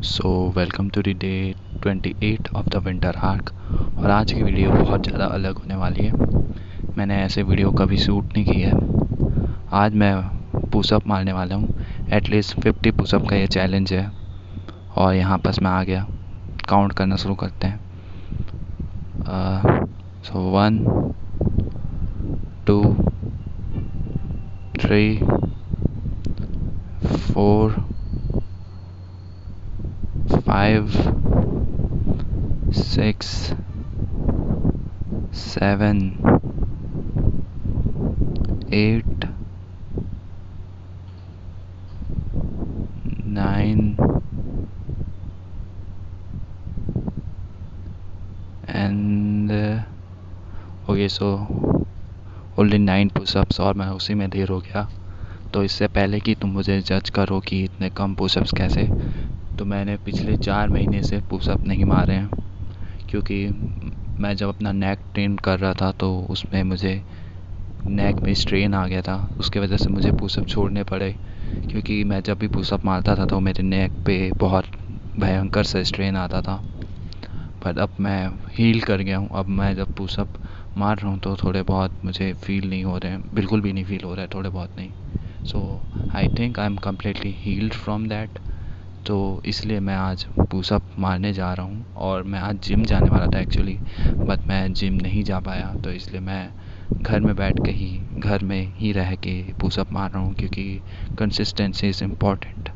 So welcome to the day 28 of the winter arc. और आज की वीडियो बहुत ज़्यादा अलग होने वाली है। मैंने ऐसे वीडियो कभी शूट नहीं की है। आज मैं पुशअप मारने वाला हूँ। एटलीस्ट 50 पुशअप का ये चैलेंज है। और यहाँ बस मैं आ गया। काउंट करना शुरू करते हैं। सो 1 2 3 4 5 6 7 8 9 and okay so only 9 pushups और मैं उसी में देर हो गया। तो इससे पहले कि तुम मुझे जज करो कि इतने कम पुशअप्स कैसे, तो मैंने पिछले 4 महीने से पुशअप नहीं मारे हैं। क्योंकि मैं जब अपना नेक ट्रेन कर रहा था तो उसमें मुझे नेक में स्ट्रेन आ गया था। उसके वजह से मुझे पुशअप छोड़ने पड़े। क्योंकि मैं जब भी पुशअप मारता था तो मेरे नेक पे बहुत भयंकर सा स्ट्रेन आता था। पर अब मैं हील कर गया हूँ। अब मैं जब पुशअप मार रहा हूँ तो थोड़े बहुत मुझे फ़ील नहीं हो रहे हैं, बिल्कुल भी नहीं फ़ील हो रहा है, थोड़े बहुत नहीं। So I think I am completely healed from that. तो इसलिए मैं आज पुशअप मारने जा रहा हूँ। और मैं आज जिम जाने वाला था एक्चुअली, बट मैं जिम नहीं जा पाया। तो इसलिए मैं घर में बैठ के ही, घर में ही रह के पुशअप मार रहा हूँ, क्योंकि कंसिस्टेंसी इज़ इम्पॉर्टेंट।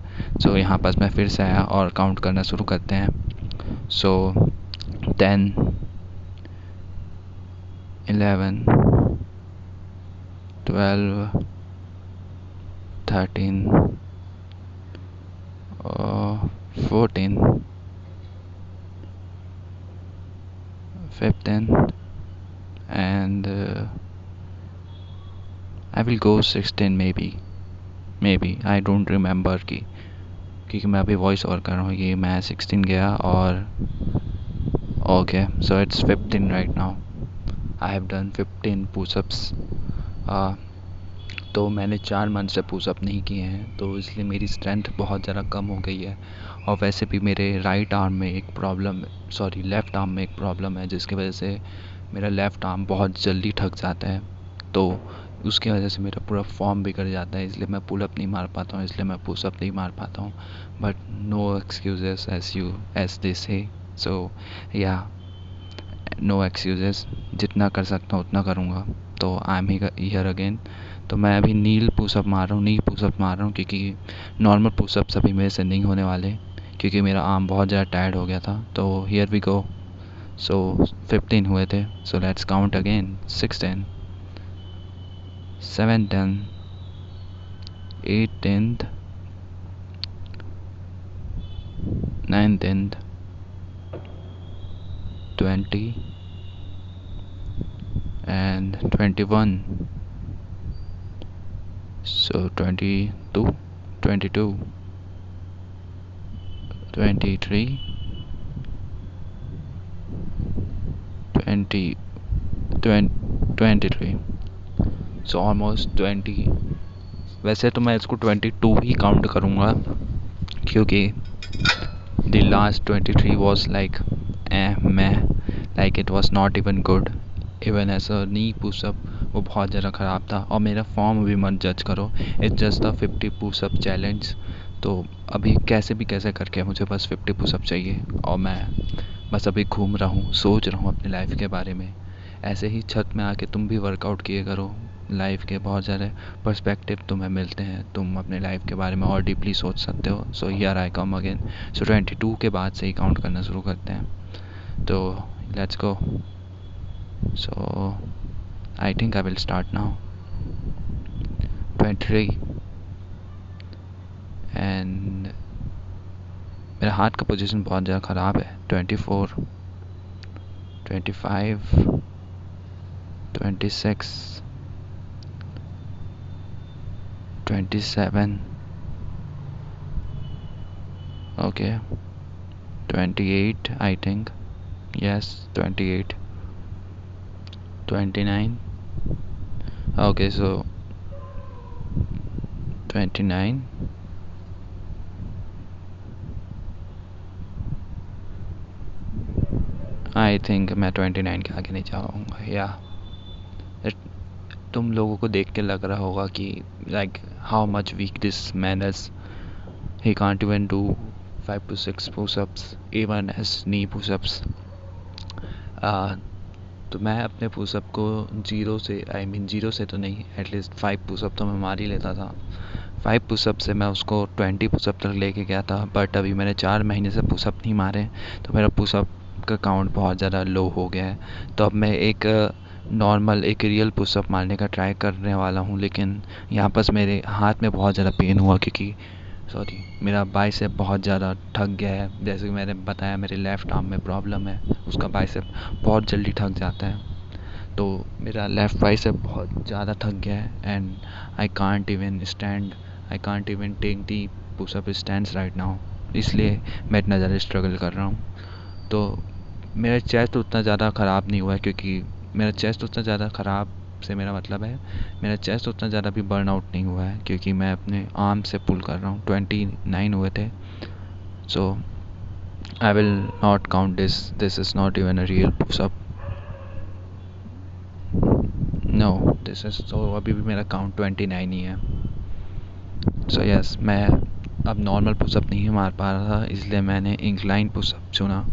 सो यहाँ पर मैं फिर से आया और काउंट करना शुरू करते हैं। सो 10 11 12 13 14 15 and I will go 16 maybe I don't remember कि क्योंकि मैं अभी वॉइस ओवर कर रहा हूँ। ये मैं 16 गया और okay so it's 15 right now. I have done 15 pushups. तो मैंने 4 मंथ से पुशअप नहीं किए हैं, तो इसलिए मेरी स्ट्रेंथ बहुत ज़्यादा कम हो गई है। और वैसे भी मेरे लेफ़्ट आर्म में एक प्रॉब्लम है, जिसकी वजह से मेरा लेफ़्ट आर्म बहुत जल्दी थक जाता है। तो उसकी वजह से मेरा पूरा फॉर्म बिगड़ जाता है, इसलिए मैं पुलअप नहीं मार पाता हूँ, इसलिए मैं पुशअप नहीं मार पाता हूँ। But no excuses as they say. So या नो एक्सक्यूजेस। जितना कर सकता हूँ उतना करूँगा। तो आई एम हियर अगेन। तो मैं अभी नी पुशअप मार रहा हूँ, क्योंकि नॉर्मल पुशअप्स अभी मेरे से नहीं होने वाले, क्योंकि मेरा आर्म बहुत ज़्यादा टायर्ड हो गया था। तो हियर वी गो। सो 15 हुए थे। So let's count again. 16 17 18 19 20 and 21. So 22 22 23 20 23. So almost 20। वैसे तो मैं इसको 22 ही काउंट करूँगा, क्योंकि the last 23 was like it was not even good. Even as a knee pushup वो बहुत ज़्यादा ख़राब था। और मेरा फॉर्म भी मत जज करो, it's just a 50 pushup challenge. तो अभी कैसे करके मुझे बस 50 पुशअप चाहिए। और मैं बस अभी घूम रहा हूँ, सोच रहा हूँ अपनी लाइफ के बारे में। ऐसे ही छत में आके तुम भी वर्कआउट किए करो। लाइफ के बहुत सारे पर्सपेक्टिव तुम्हें मिलते हैं, तुम अपने लाइफ के बारे में और डीपली सोच सकते हो। So here I come again. सो 22 के बाद से ही काउंट करना शुरू करते हैं। तो let's go. So I think I will start now. 23 and मेरा हाथ का पोजीशन बहुत ज़्यादा ख़राब है। 24 25 26 27 okay 28 I think, yes 28 29 okay so 29 I think मैं 29 के आगे नहीं जाऊँगा। या तुम लोगों को देख के लग रहा होगा कि like how much weak this man is. He can't even do 5 to 6 push-ups even as knee push-ups। तो मैं अपने पुशअप को जीरो से जीरो से तो नहीं, एटलीस्ट 5 पुशअप तो मैं मार ही लेता था। 5 पुशअप से मैं उसको 20 पुशअप तक लेके गया था, बट अभी मैंने 4 महीने से पुशअप नहीं मारे, तो मेरा पुशअप का काउंट बहुत ज़्यादा लो हो गया है। तो अब मैं एक नॉर्मल एक रियल पुशअप मारने का ट्राई करने वाला हूँ, लेकिन यहाँ पर मेरे हाथ में बहुत ज़्यादा पेन हुआ क्योंकि मेरा बाइसेप बहुत ज़्यादा थक गया है। जैसे कि मैंने बताया मेरे लेफ़्ट आर्म में प्रॉब्लम है, उसका बाइसेप बहुत जल्दी थक जाता है। तो मेरा लेफ़्ट बाइसेप बहुत ज़्यादा थक गया है and I can't even take the pushup stands right now. इसलिए मैं इतना ज़्यादा स्ट्रगल कर रहा हूँ। तो मेरा चेस्ट उतना ज़्यादा ख़राब नहीं हुआ है, क्योंकि मेरा चेस्ट उतना ज़्यादा ख़राब से मेरा मतलब है मेरा चेस्ट उतना ज़्यादा भी बर्न आउट नहीं हुआ है, क्योंकि मैं अपने आर्म से पुल कर रहा हूँ। 29 हुए थे। So I will not count this is not even a real pushup. No this is, तो अभी भी मेरा काउंट 29 ही है। सो यस, मैं अब नॉर्मल पुशअप नहीं मार पा रहा था, इसलिए मैंने इंक्लाइन पुशअप चुना।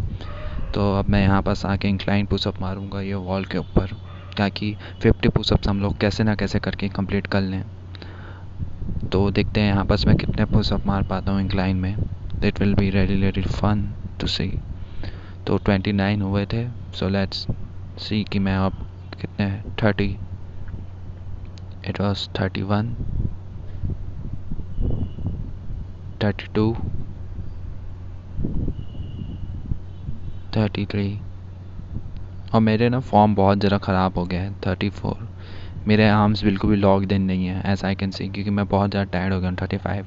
तो अब मैं यहाँ पास आके इंक्लाइन पुशअप मारूंगा ये वॉल के ऊपर, ताकि 50 पुशअप्स हम लोग कैसे ना कैसे करके कंप्लीट कर लें। तो देखते हैं यहाँ पास मैं कितने पुशअप मार पाता हूँ इंक्लाइन में। It will be really fun to see. तो 29 हुए थे। सो लेट्स सी कि मैं अब कितने 30, इट वॉज 31, 32, 33 और मेरे ना फॉर्म बहुत ज़रा ख़राब हो गया है। 34, मेरे आर्म्स बिल्कुल भी लॉक्ड इन नहीं है एज आई कैन सी, क्योंकि मैं बहुत ज़्यादा टायर्ड हो गया हूँ। 35,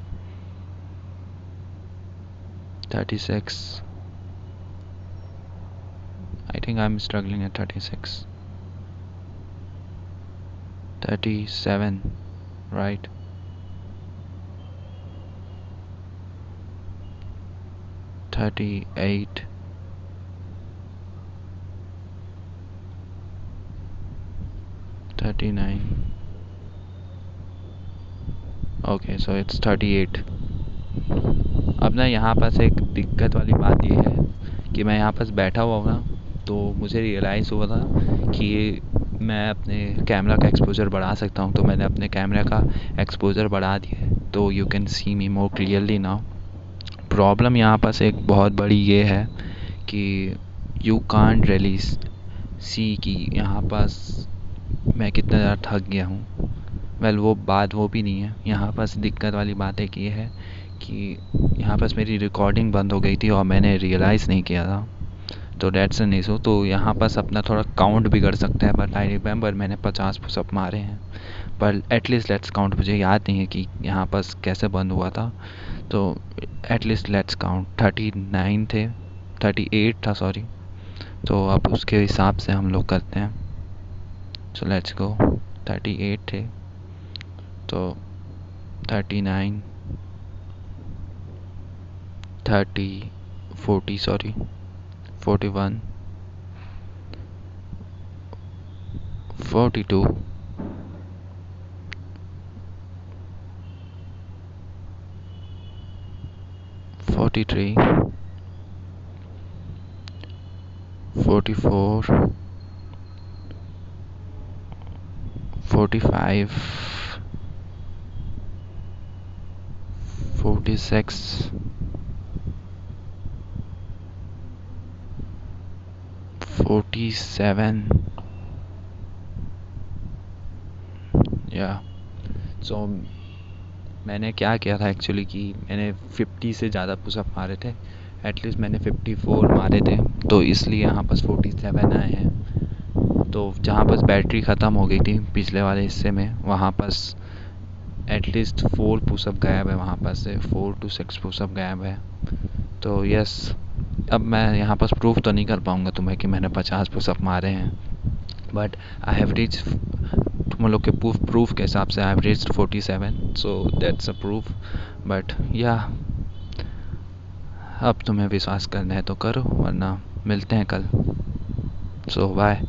36, I think I'm struggling at 36, 37, right? 38, 39, okay, so it's 38। अब ना यहाँ पास एक दिक्कत वाली बात ये है कि मैं यहाँ पास बैठा हुआ हूँ ना, तो मुझे रियलाइज़ हुआ था कि मैं अपने कैमरा का एक्सपोज़र बढ़ा सकता हूँ। तो मैंने अपने कैमरा का एक्सपोज़र बढ़ा दिया है, तो you can see me more clearly now. Problem यहाँ पास एक बहुत बड़ी ये है कि यू कांट रियली सी कि यहाँ पास मैं कितना ज़्यादा थक गया हूँ। वेल वो बात वो भी नहीं है। यहाँ पास दिक्कत वाली बात एक ये है कि यहाँ पास मेरी रिकॉर्डिंग बंद हो गई थी और मैंने रियलाइज़ नहीं किया था, तो डेट्स एन इशू। तो यहाँ पास अपना थोड़ा काउंट बिगड़ सकता है, बट आई रिमेंबर मैंने 50 पुशअप मारे हैं, पर एटलीस्ट लेट्स काउंट। मुझे याद नहीं है कि यहाँ पास कैसे बंद हुआ था, तो एटलीस्ट लेट्स काउंट। 39 थे, 38 था सॉरी। तो अब उसके हिसाब से हम लोग करते हैं। So let's go. 38 थे, तो 39, 30, 40 सॉरी, 41, 42, 43, 44, 45, 46, 47, या सो मैंने क्या किया था एक्चुअली कि मैंने 50 से ज़्यादा पुशअप मारे थे। एटलीस्ट मैंने 54 मारे थे, तो इसलिए यहाँ पास 47 आए हैं। तो जहाँ पास बैटरी ख़त्म हो गई थी पिछले वाले हिस्से में, वहाँ पास एटलीस्ट 4 पुशअप गायब है। वहाँ पास से 4 to 6 पुशअप गायब है। तो यस, अब मैं यहाँ पास प्रूफ तो नहीं कर पाऊँगा तुम्हें कि मैंने 50 पुशअप मारे हैं, बट आई हैव रीच, तुम लोग के प्रूफ के हिसाब से I have reached 47, so that's a proof. But या अब तुम्हें विश्वास करना है तो करो, वरना मिलते हैं कल। सो बाय।